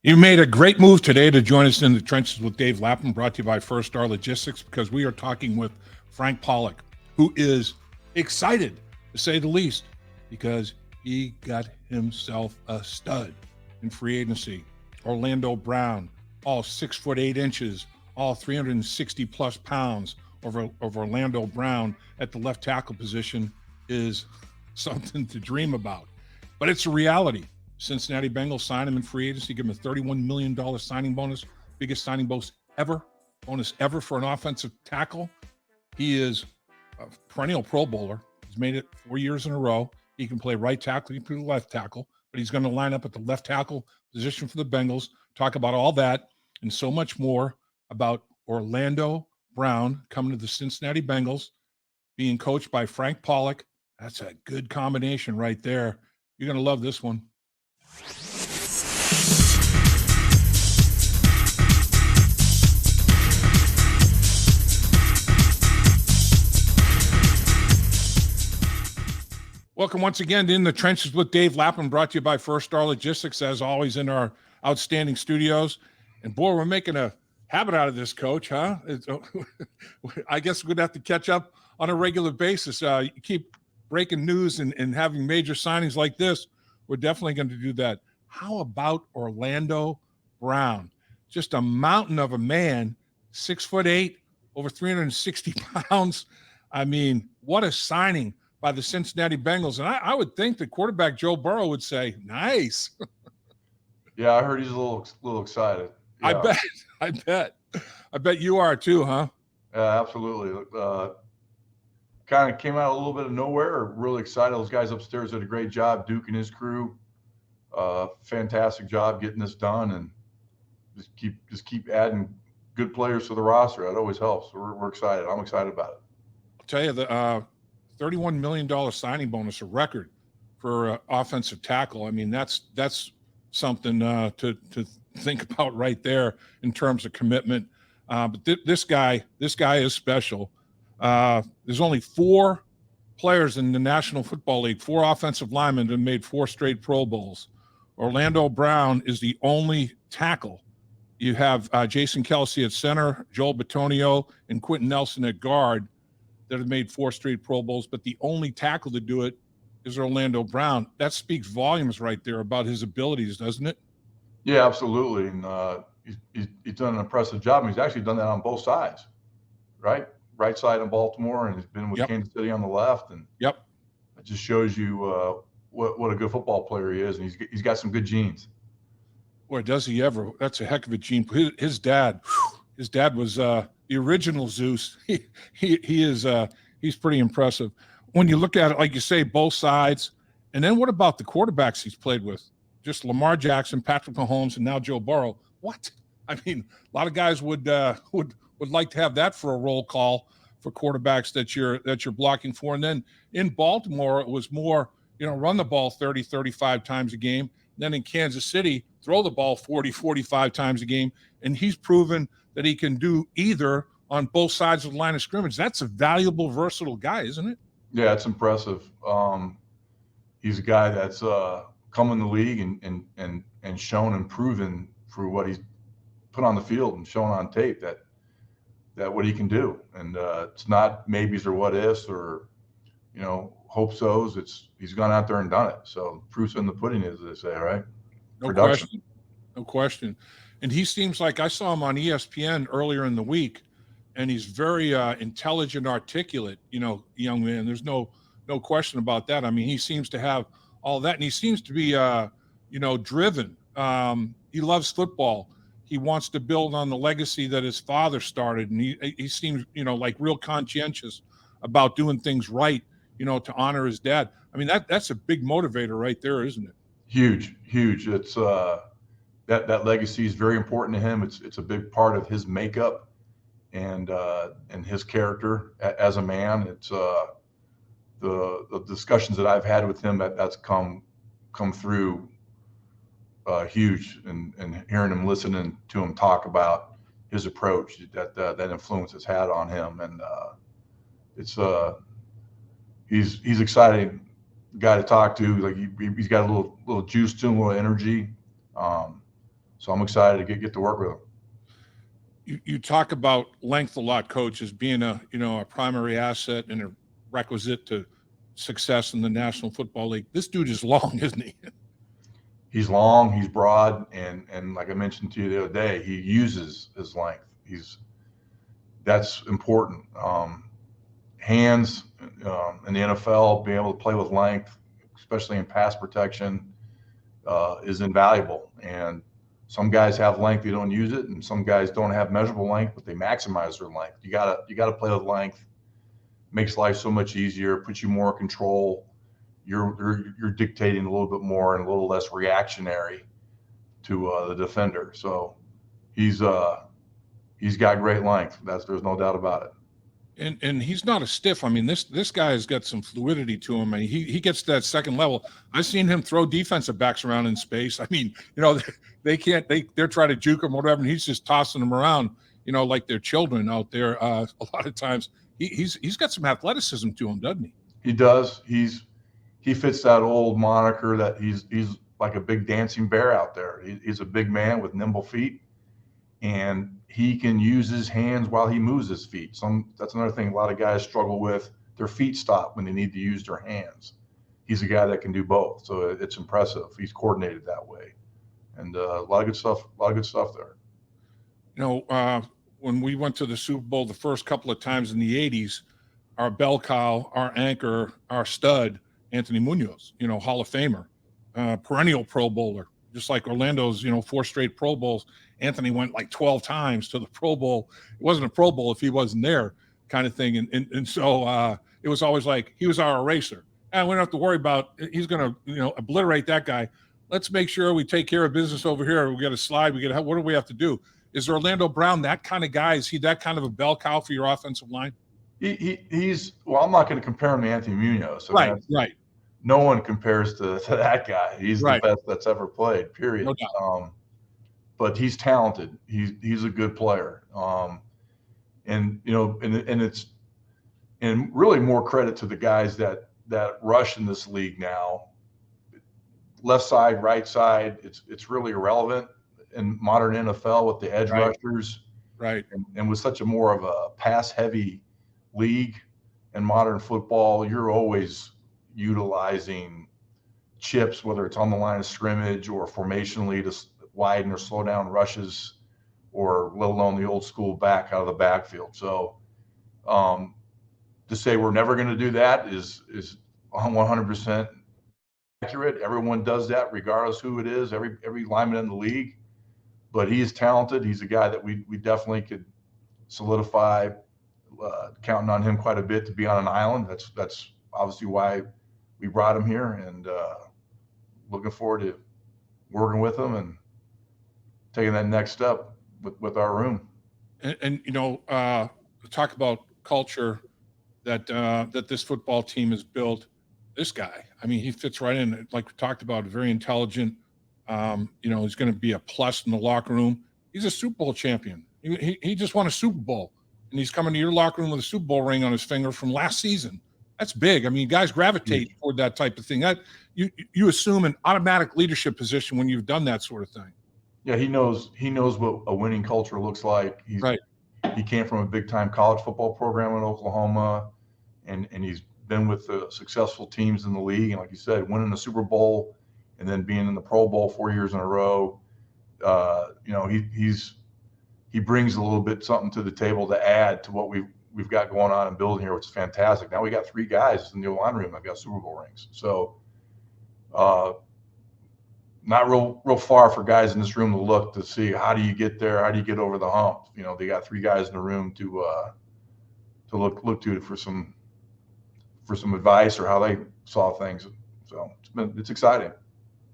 You made a great move today to join us in the trenches with Dave Lapham, brought to you by First Star Logistics, because we are talking with Frank Pollack, who is excited, to say the least, because he got himself a stud in free agency. Orlando Brown, all 6'8", all 360 plus pounds of Orlando Brown at the left tackle position is something to dream about. But it's a reality. Cincinnati Bengals sign him in free agency, give him a $31 million signing bonus, biggest signing bonus ever for an offensive tackle. He is a perennial Pro Bowler. He's made it 4 years in a row. He can play right tackle, he can play left tackle, but he's going to line up at the left tackle position for the Bengals. Talk about all that and so much more about Orlando Brown coming to the Cincinnati Bengals, being coached by Frank Pollack. That's a good combination right there. You're going to love this one. Welcome once again to In the Trenches with Dave Lapham, brought to you by First Star Logistics, as always, in our outstanding studios. And boy, we're making a habit out of this, Coach, huh? I guess we're going to have to catch up on a regular basis. You keep breaking news and having major signings like this. We're definitely going to do that. How about Orlando Brown? Just a mountain of a man, 6'8", over 360 pounds. I mean, what a signing by the Cincinnati Bengals. And I would think that quarterback Joe Burrow would say, nice. Yeah, I heard he's a little excited. Yeah. I bet you are too, huh? Yeah, absolutely. Kind of came out a little bit of nowhere. Really excited. Those guys upstairs did a great job. Duke and his crew, fantastic job getting this done, and just keep adding good players to the roster. That always helps. We're excited. I'm excited about it. I'll tell you, the $31 million signing bonus, a record for offensive tackle. I mean, that's something to think about right there in terms of commitment. But this guy is special. There's only 4 players in the National Football League, 4 offensive linemen that made 4 straight Pro Bowls. Orlando Brown is the only tackle. You have Jason Kelsey at center, Joel Bitonio, and Quentin Nelson at guard that have made 4 straight Pro Bowls, but the only tackle to do it is Orlando Brown. That speaks volumes right there about his abilities, doesn't it? Yeah, absolutely. And he's done an impressive job. And he's actually done that on both sides, right? Right side in Baltimore, and he's been with Kansas City on the left. And it just shows you what a good football player he is. And he's got some good genes. Boy, does he ever. That's a heck of a gene. His dad was the original Zeus. He's pretty impressive. When you look at it, like you say, both sides. And then what about the quarterbacks he's played with? Just Lamar Jackson, Patrick Mahomes, and now Joe Burrow. What? I mean, a lot of guys would like to have that for a roll call for quarterbacks that you're blocking for. And then in Baltimore, it was more, run the ball 30, 35 times a game. Then in Kansas City, throw the ball 40, 45 times a game. And he's proven that he can do either on both sides of the line of scrimmage. That's a valuable, versatile guy, isn't it? Yeah, it's impressive. He's a guy that's come in the league and shown and proven through what he's put on the field and shown on tape that what he can do. And it's not maybes or what ifs or, hope so's. He's gone out there and done it. So proof's in the pudding, as they say, right? No question. And he seems like, I saw him on ESPN earlier in the week, and he's very intelligent, articulate, young man. There's no question about that. I mean, he seems to have all that, and he seems to be, driven. He loves football. He wants to build on the legacy that his father started, and he seems, like real conscientious about doing things right, to honor his dad. I mean, that's a big motivator right there, isn't it? Huge. It's that legacy is very important to him. It's a big part of his makeup and his character as a man. It's the discussions that I've had with him that's come through huge, and hearing him, listening to him talk about his approach, that influence has had on him, and it's he's exciting guy to talk to. Like he's got a little juice to him, a little energy. So I'm excited to get to work with him. You talk about length a lot, Coach, as being a primary asset and a requisite to success in the National Football League. This dude is long, isn't he? He's long, he's broad, and like I mentioned to you the other day, he uses his length. That's important. Hands in the NFL, being able to play with length, especially in pass protection, is invaluable. And some guys have length, they don't use it, and some guys don't have measurable length, but they maximize their length. You gotta play with length. Makes life so much easier, puts you more in control. You're dictating a little bit more and a little less reactionary to the defender. So he's got great length. There's no doubt about it. And he's not a stiff. I mean, this guy has got some fluidity to him. I mean, he gets to that second level. I've seen him throw defensive backs around in space. I mean, they're trying to juke him or whatever, and he's just tossing them around, like they're children out there. A lot of times, he's got some athleticism to him, doesn't he? He does. He fits that old moniker that he's like a big dancing bear out there. He's a big man with nimble feet, and he can use his hands while he moves his feet. That's another thing a lot of guys struggle with. Their feet stop when they need to use their hands. He's a guy that can do both, so it's impressive. He's coordinated that way, and a lot of good stuff. A lot of good stuff there. When we went to the Super Bowl the first couple of times in the '80s, our bell cow, our anchor, our stud, Anthony Munoz, Hall of Famer, perennial Pro Bowler, just like Orlando's, 4 straight Pro Bowls. Anthony went like 12 times to the Pro Bowl. It wasn't a Pro Bowl if he wasn't there, kind of thing. And so it was always like he was our eraser. And we don't have to worry about he's going to obliterate that guy. Let's make sure we take care of business over here. We got to slide. What do we have to do? Is Orlando Brown that kind of guy? Is he that kind of a bell cow for your offensive line? He's well. I'm not going to compare him to Anthony Munoz. Right. No one compares to that guy. He's the best that's ever played. Period. No doubt. But he's talented. He's a good player. And it's really more credit to the guys that rush in this league now. Left side, right side, it's really irrelevant in modern NFL with the edge rushers. Right. And with such a more of a pass heavy league in modern football, you're always utilizing chips, whether it's on the line of scrimmage or formationally to widen or slow down rushes, or let alone the old school back out of the backfield. So to say we're never going to do that is 100% accurate. Everyone does that regardless who it is, every lineman in the league. But he is talented. He's a guy that we definitely could solidify, counting on him quite a bit to be on an island. That's obviously why we brought him here, and looking forward to working with him and taking that next step with our room. And talk about culture that this football team has built. This guy, I mean, he fits right in. Like we talked about, very intelligent. He's going to be a plus in the locker room. He's a Super Bowl champion. He just won a Super Bowl, and he's coming to your locker room with a Super Bowl ring on his finger from last season. That's big. I mean, guys gravitate toward that type of thing. You assume an automatic leadership position when you've done that sort of thing. Yeah, he knows what a winning culture looks like. He came from a big time college football program in Oklahoma, and he's been with the successful teams in the league. And like you said, winning the Super Bowl and then being in the Pro Bowl 4 years in a row. He brings a little bit something to the table to add to what we've got going on and building here, which is fantastic. Now we got 3 guys in the line room that got Super Bowl rings. So not real far for guys in this room to look to see how do you get there, how do you get over the hump. They got 3 guys in the room to look to for some advice or how they saw things. So it's exciting.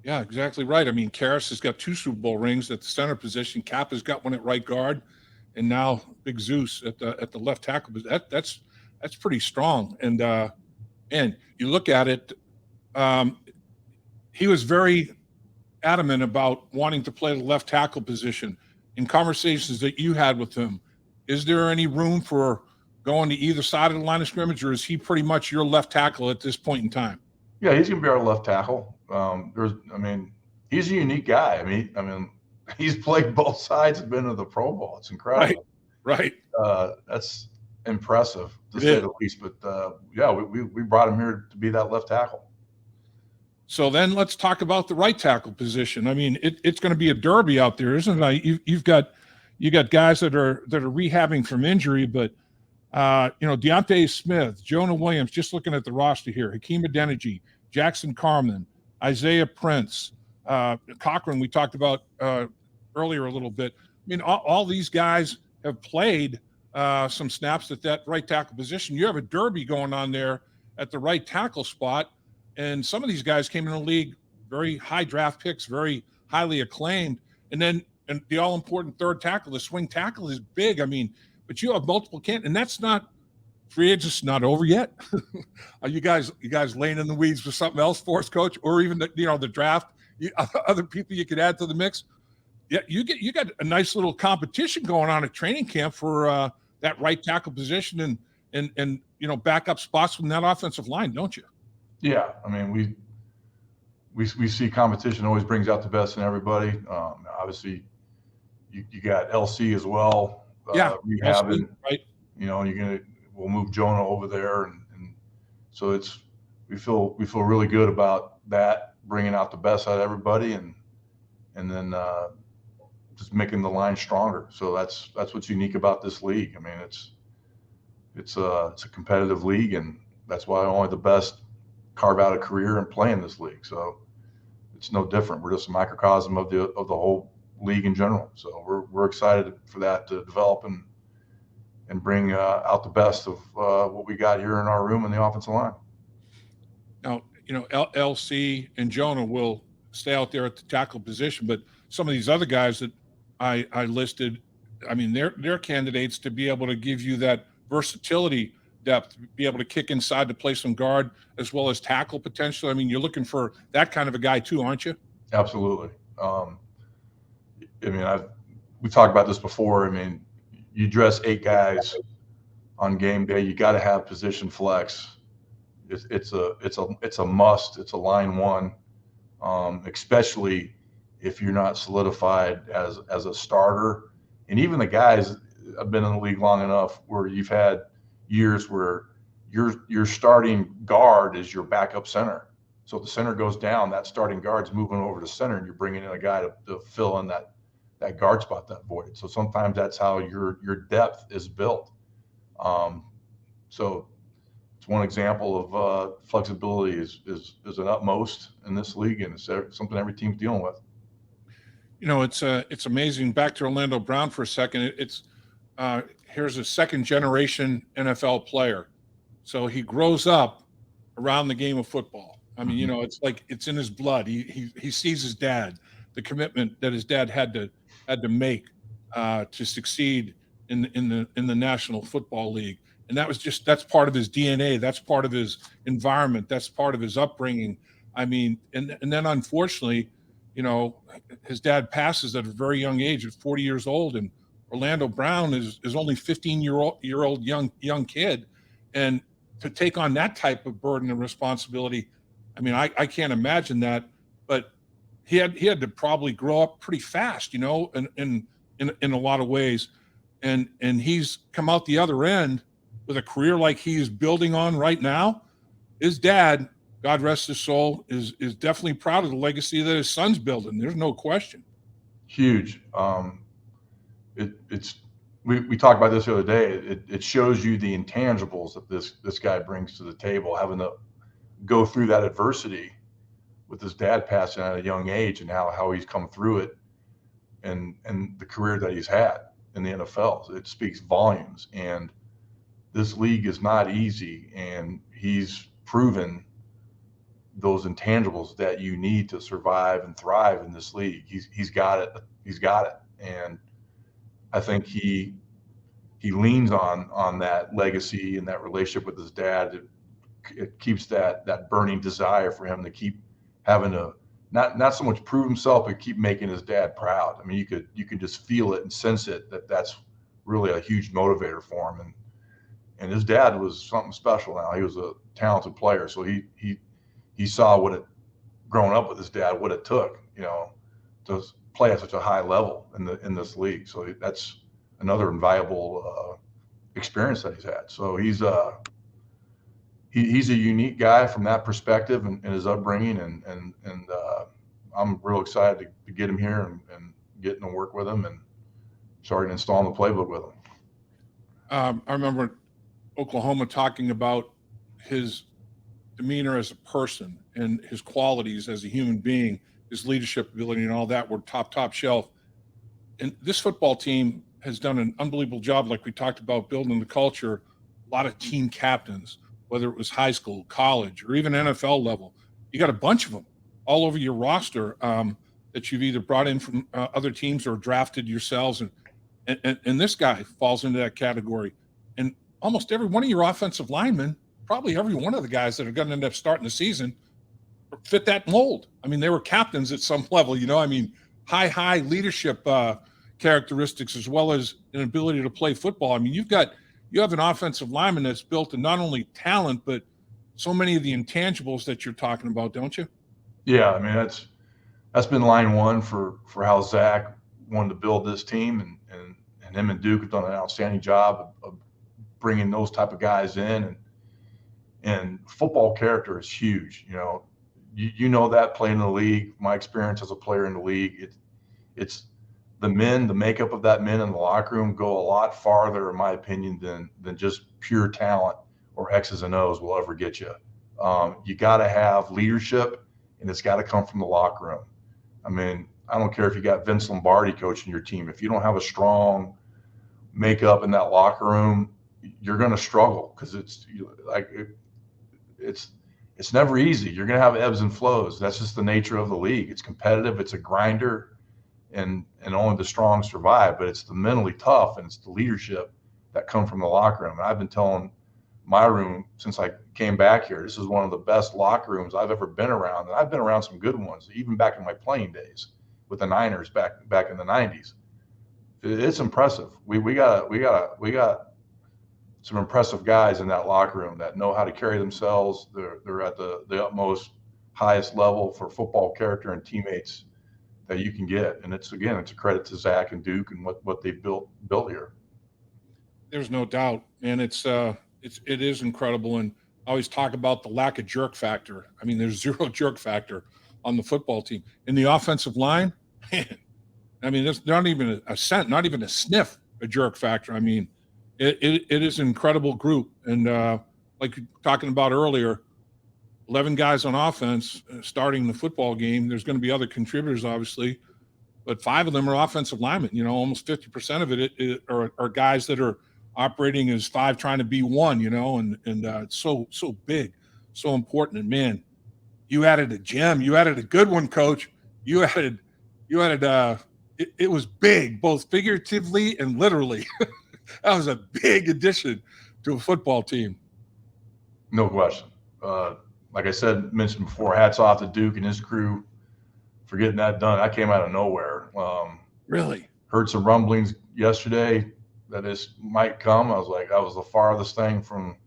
Yeah, exactly right. I mean, Karras has got 2 Super Bowl rings at the center position. Cap has got one at right guard, and now Big Zeus at the left tackle. That's pretty strong. And you look at it, he was very adamant about wanting to play the left tackle position. In conversations that you had with him, is there any room for going to either side of the line of scrimmage, or is he pretty much your left tackle at this point in time? Yeah, he's going to be our left tackle. He's a unique guy. I mean, he's played both sides and been to the Pro Bowl. It's Right, incredible. right. That's impressive to It say is. the least. But yeah, we brought him here to be that left tackle. So then let's talk about the right tackle position. I mean, it's going to be a derby out there, isn't it? You've got guys that are rehabbing from injury, but Deontay Smith, Jonah Williams, just looking at the roster here, Hakeem Adeniji, Jackson Carman, Isaiah Prince, Cochran, we talked about earlier a little bit. I mean, all these guys have played some snaps at that right tackle position. You have a derby going on there at the right tackle spot. And some of these guys came in the league very high draft picks, very highly acclaimed. And then and the all important third tackle, the swing tackle is big. I mean, but you have multiple can't, and that's not free agency not over yet. Are you guys laying in the weeds for something else for us, Coach, or even the draft? Other people you could add to the mix. Yeah, you got a nice little competition going on at training camp for that right tackle position and backup spots from that offensive line, don't you? Yeah, I mean we see competition always brings out the best in everybody. Obviously, you got LC as well. Yeah, Rehabbing, right. We'll move Jonah over there, and so we feel really good about that, bringing out the best out of everybody, and then just making the line stronger. So that's what's unique about this league. I mean, it's a competitive league, and that's why only the best carve out a career and play in this league. So it's no different. We're just a microcosm of the whole league in general. So we're excited for that to develop and bring out the best of what we got here in our room in the offensive line. Now, LC and Jonah will stay out there at the tackle position, but some of these other guys that I listed, I mean, they're candidates to be able to give you that versatility depth, be able to kick inside to play some guard as well as tackle potential. I mean, you're looking for that kind of a guy too, aren't you? Absolutely. I mean, we talked about this before. I mean, you dress 8 guys on game day, you got to have position flex. It's a must. It's a line one, especially if you're not solidified as a starter. And even the guys, I've been in the league long enough where you've had years where your starting guard is your backup center. So if the center goes down, that starting guard's moving over to center, and you're bringing in a guy to fill in that guard spot, that void. So sometimes that's how your depth is built. So it's one example of flexibility is an utmost in this league, and it's something every team's dealing with. It's amazing. Back to Orlando Brown for a second. Here's a second generation NFL player. So he grows up around the game of football. I mean, it's like it's in his blood. He sees his dad, the commitment that his dad had to make to succeed in the National Football League. And that's part of his DNA. That's part of his environment. That's part of his upbringing. I mean, and then unfortunately, his dad passes at a very young age, at 40 years old, and Orlando Brown is only 15-year-old young kid, and to take on that type of burden and responsibility, I mean, I can't imagine that. But he had to probably grow up pretty fast, in a lot of ways, and he's come out the other end with a career like he's building on right now. His dad, God rest his soul, is definitely proud of the legacy that his son's building. There's no question. Huge. We talked about this the other day. It shows you the intangibles that this guy brings to the table, having to go through that adversity with his dad passing at a young age, and how he's come through it, and the career that he's had in the NFL. It speaks volumes. And this league is not easy, and he's proven those intangibles that you need to survive and thrive in this league. He's got it. He's got it. And I think he leans on that legacy and that relationship with his dad. It keeps that burning desire for him to keep having to not so much prove himself, but keep making his dad proud. I mean, you could just feel it and sense it, that's really a huge motivator for him. And his dad was something special. Now he was a talented player, so he saw growing up with his dad, what it took, to play at such a high level in this league. So that's another invaluable experience that he's had. So he's a unique guy from that perspective and his upbringing, and I'm real excited to get him here and getting to work with him and starting installing the playbook with him. I remember Oklahoma talking about his demeanor as a person and his qualities as a human being, his leadership ability and all that were top shelf. And this football team has done an unbelievable job, like we talked about, building the culture. A lot of team captains, whether it was high school, college, or even NFL level. You got a bunch of them all over your roster that you've either brought in from other teams or drafted yourselves. And this guy falls into that category. And almost every one of your offensive linemen, probably every one of the guys that are going to end up starting the season, fit that mold. I mean, they were captains at some level, I mean, high leadership characteristics, as well as an ability to play football. I mean, you have an offensive lineman that's built in not only talent, but so many of the intangibles that you're talking about, don't you? Yeah, I mean, that's been line one for how Zach wanted to build this team, and him and Duke have done an outstanding job of bringing those type of guys in, and football character is huge. You know that playing in the league. My experience as a player in the league, it's the makeup of that men in the locker room go a lot farther, in my opinion, than just pure talent or X's and O's will ever get you. You got to have leadership, and it's got to come from the locker room. I mean, I don't care if you got Vince Lombardi coaching your team. If you don't have a strong makeup in that locker room, you're going to struggle, because it's never easy. You're going to have ebbs and flows. That's just the nature of the league. It's competitive. It's a grinder, and only the strong survive. But it's the mentally tough, and it's the leadership that come from the locker room. And I've been telling my room since I came back here, this is one of the best locker rooms I've ever been around. And I've been around some good ones, even back in my playing days with the Niners back in the 90s. It's impressive. We got some impressive guys in that locker room that know how to carry themselves. They're at the utmost highest level for football character and teammates that you can get. And it's a credit to Zach and Duke and what they've built here. There's no doubt. And it is incredible. And I always talk about the lack of jerk factor. I mean, there's zero jerk factor on the football team. In the offensive line, man, I mean, there's not even a scent, not even a sniff of jerk factor. I mean, it is an incredible group. And like talking about earlier, 11 guys on offense starting the football game. There's going to be other contributors, obviously, but 5 of them are offensive linemen. Almost 50% of it are guys that are operating as 5 trying to be 1, and it's so big, so important. And man, you added a gem. You added a good one, Coach. You added it was big, both figuratively and literally. That was a big addition to a football team. No question. Like I mentioned before, hats off to Duke and his crew for getting that done. I came out of nowhere. Really? Heard some rumblings yesterday that this might come. I was like, that was the farthest thing from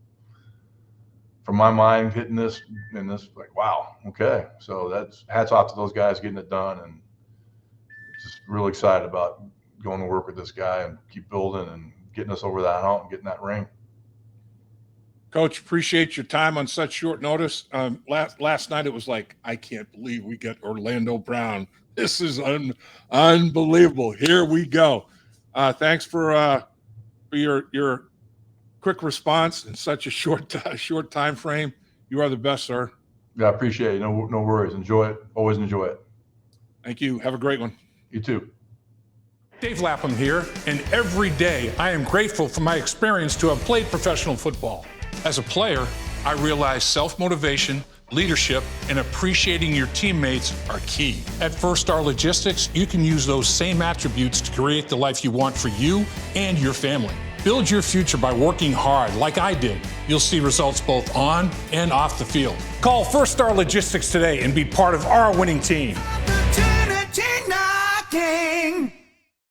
my mind hitting this, and this, like, wow, okay. So that's hats off to those guys getting it done, and just really excited about going to work with this guy and keep building and getting us over that hump and getting that ring. Coach, appreciate your time on such short notice. Last night it was like, I can't believe we got Orlando Brown. This is unbelievable. Here we go. Thanks for your quick response in such a short time frame. You are the best, sir. Yeah, I appreciate it. No worries. Enjoy it. Always enjoy it. Thank you. Have a great one. You too. Dave Lapham here, and every day I am grateful for my experience to have played professional football. As a player, I realize self-motivation, leadership, and appreciating your teammates are key. At First Star Logistics, you can use those same attributes to create the life you want for you and your family. Build your future by working hard like I did. You'll see results both on and off the field. Call First Star Logistics today and be part of our winning team. Opportunity knocking.